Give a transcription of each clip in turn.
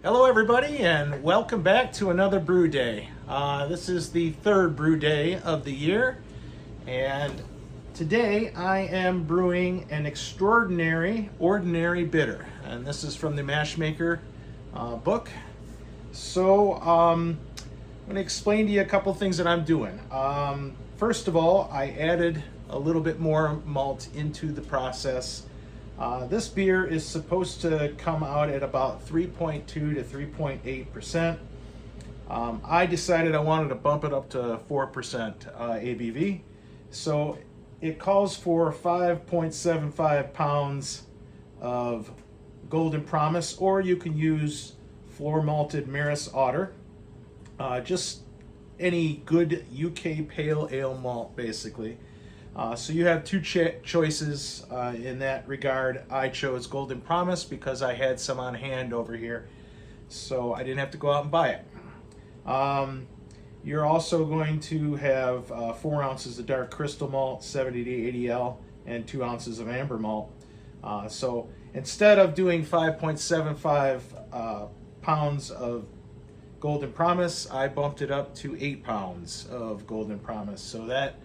Hello everybody and welcome back to another brew day. This is the third brew day of the year, and today I am brewing an extraordinary ordinary bitter, and this is from the MashMaker book. So I'm going to explain to you a couple things that I'm doing. First of all, I added a little bit more malt into the process. This beer is supposed to come out at about 3.2 to 3.8%. I decided I wanted to bump it up to 4% ABV. So it calls for 5.75 pounds of Golden Promise, or you can use floor malted Maris Otter. Just any good UK pale ale malt, basically. So you have two choices in that regard. I chose Golden Promise because I had some on hand over here, so I didn't have to go out and buy it. You're also going to have 4 ounces of dark crystal malt, 70 to 80 L, and 2 ounces of amber malt. So instead of doing 5.75 pounds of Golden Promise, I bumped it up to 8 pounds of Golden Promise. So that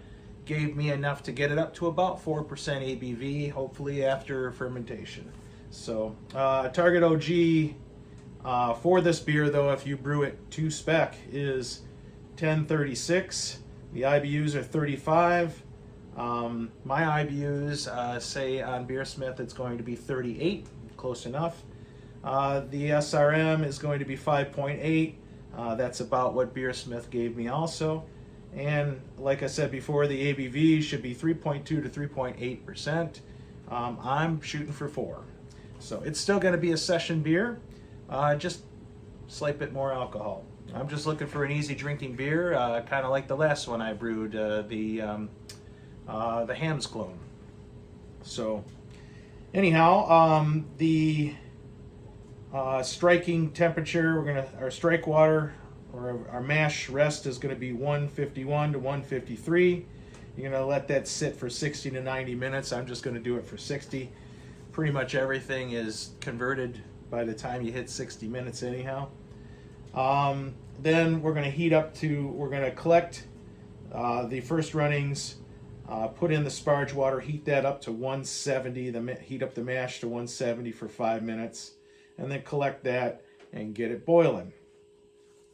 gave me enough to get it up to about 4% ABV, hopefully after fermentation. So target OG for this beer, though, if you brew it to spec, is 1036. The IBUs are 35. My IBUs say on Beersmith it's going to be 38, close enough. The SRM is going to be 5.8. That's about what Beersmith gave me also. And like I said before, the ABV should be 3.2 to 3.8%. I'm shooting for 4. So it's still going to be a session beer, just a slight bit more alcohol. I'm just looking for an easy drinking beer, kind of like the last one I brewed, the Hamm's clone. So anyhow, the striking temperature, our strike water, or our mash rest, is going to be 151 to 153. You're going to let that sit for 60 to 90 minutes. I'm just going to do it for 60. Pretty much everything is converted by the time you hit 60 minutes anyhow. Then we're going to we're going to collect the first runnings, put in the sparge water, heat that up to 170, heat up the mash to 170 for 5 minutes, and then collect that and get it boiling.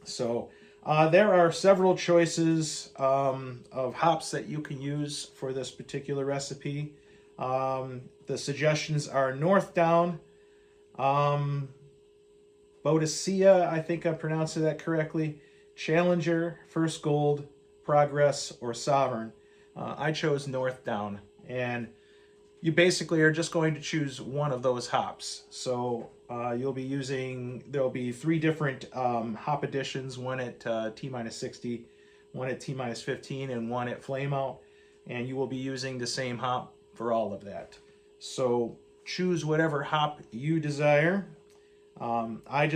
So there are several choices of hops that you can use for this particular recipe. The suggestions are Northdown, Boadicea, I think I'm pronouncing that correctly, Challenger, First Gold, Progress, or Sovereign. I chose Northdown, and you basically are just going to choose one of those hops. So you'll be using, there'll be 3 different hop additions, one at T-minus 60, one at T-minus 15, and one at flame out. And you will be using the same hop for all of that. So choose whatever hop you desire. I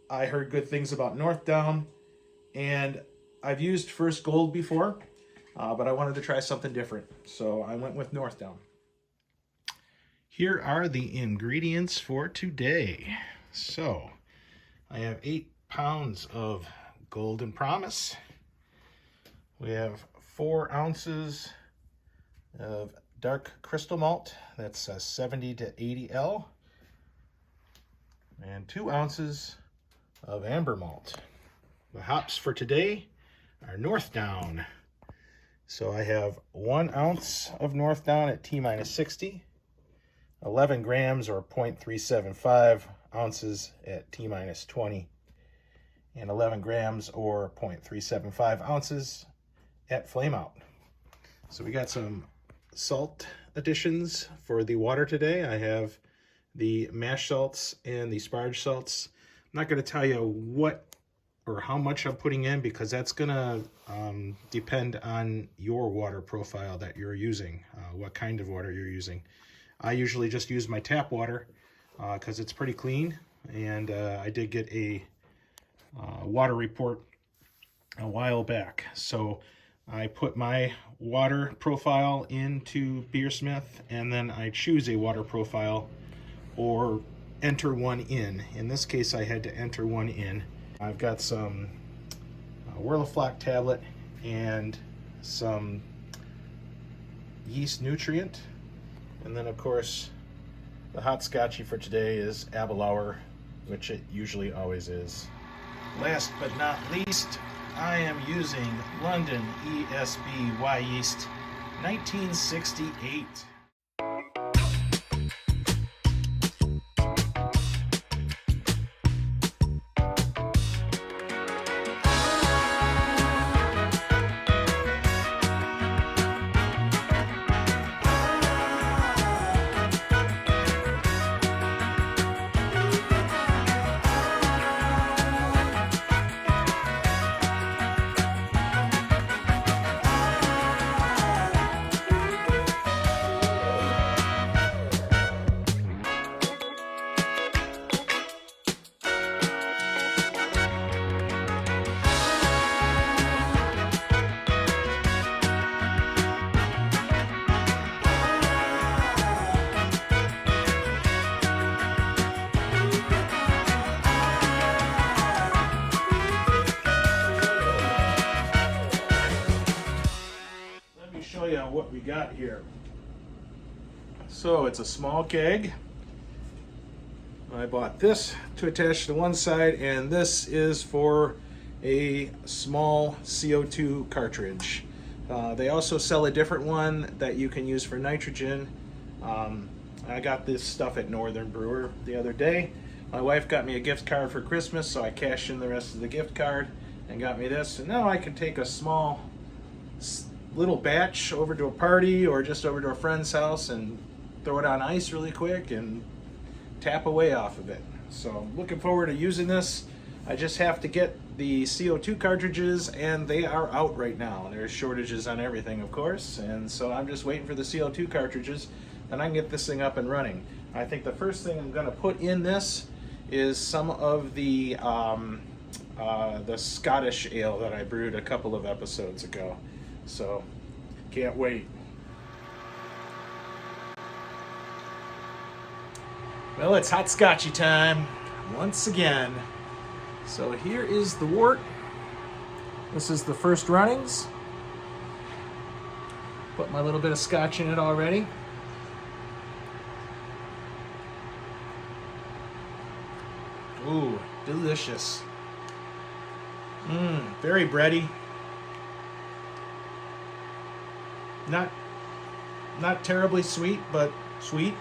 heard good things about Northdown, and I've used First Gold before, but I wanted to try something different. So I went with Northdown. Here are the ingredients for today. So I have 8 pounds of Golden Promise. We have 4 ounces of dark crystal malt. That's 70 to 80 L. And 2 ounces of amber malt. The hops for today are Northdown. So I have 1 ounce of Northdown at T-minus 60. 11 grams or 0.375 ounces at T-minus 20, and 11 grams or 0.375 ounces at flame out. So we got some salt additions for the water today. I have the mash salts and the sparge salts. I'm not going to tell you what or how much I'm putting in, because that's going to depend on your water profile that you're using, what kind of water you're using. I usually just use my tap water because it's pretty clean, and I did get a water report a while back. So I put my water profile into Beersmith, and then I choose a water profile or enter one in. In this case, I had to enter one in. I've got some Whirlaflock tablet and some yeast nutrient. And then, of course, the hot scotchy for today is Abelauer, which it usually always is. Last but not least, I am using London ESB Y yeast 1968. Show you what we got here. So it's a small keg. I bought this to attach to one side, and this is for a small CO2 cartridge. They also sell a different one that you can use for nitrogen. I got this stuff at Northern Brewer the other day. My wife got me a gift card for Christmas, so I cashed in the rest of the gift card and got me this. And now I can take a small little batch over to a party or just over to a friend's house and throw it on ice really quick and tap away off of it. So I'm looking forward to using this. I just have to get the CO2 cartridges, and they are out right now. There's shortages on everything, of course, and so I'm just waiting for the CO2 cartridges, and I can get this thing up and running. I think the first thing I'm going to put in this is some of the Scottish ale that I brewed a couple of episodes ago. So, can't wait. Well, it's hot scotchy time once again. So here is the wort. This is the first runnings. Put my little bit of scotch in it already. Ooh, delicious. Very bready. Not terribly sweet, but sweet.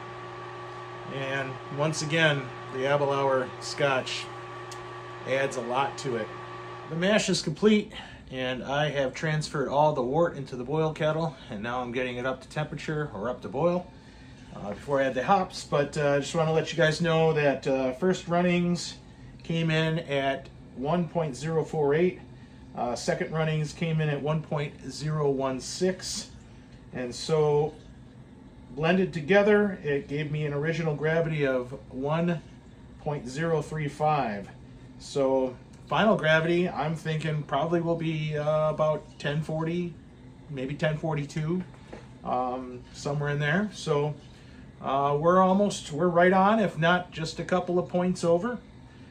And once again, the Abelauer Scotch adds a lot to it. The mash is complete, and I have transferred all the wort into the boil kettle, and now I'm getting it up to temperature, or up to boil, before I add the hops. But I just want to let you guys know that first runnings came in at 1.048. Second runnings came in at 1.016. And so blended together, it gave me an original gravity of 1.035. So final gravity, I'm thinking probably will be about 1040, maybe 1042, somewhere in there. So we're right on, if not just a couple of points over,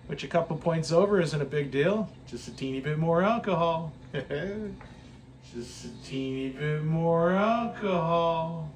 which a couple points over isn't a big deal. Just a teeny bit more alcohol. Just a teeny bit more alcohol.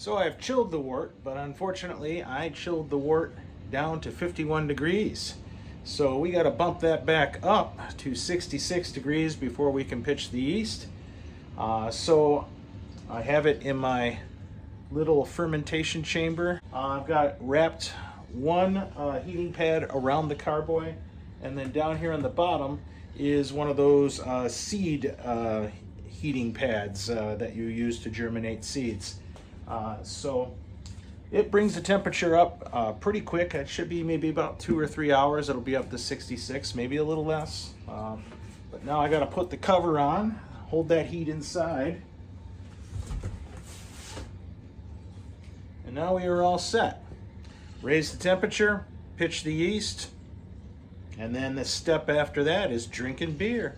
So I've chilled the wort, but unfortunately I chilled the wort down to 51 degrees. So we got to bump that back up to 66 degrees before we can pitch the yeast. So I have it in my little fermentation chamber. I've got wrapped one heating pad around the carboy, and then down here on the bottom is one of those seed heating pads that you use to germinate seeds. So it brings the temperature up pretty quick. It should be maybe about 2 or 3 hours. It'll be up to 66, maybe a little less. But now I got to put the cover on, hold that heat inside. And now we are all set. Raise the temperature, pitch the yeast, and then the step after that is drinking beer.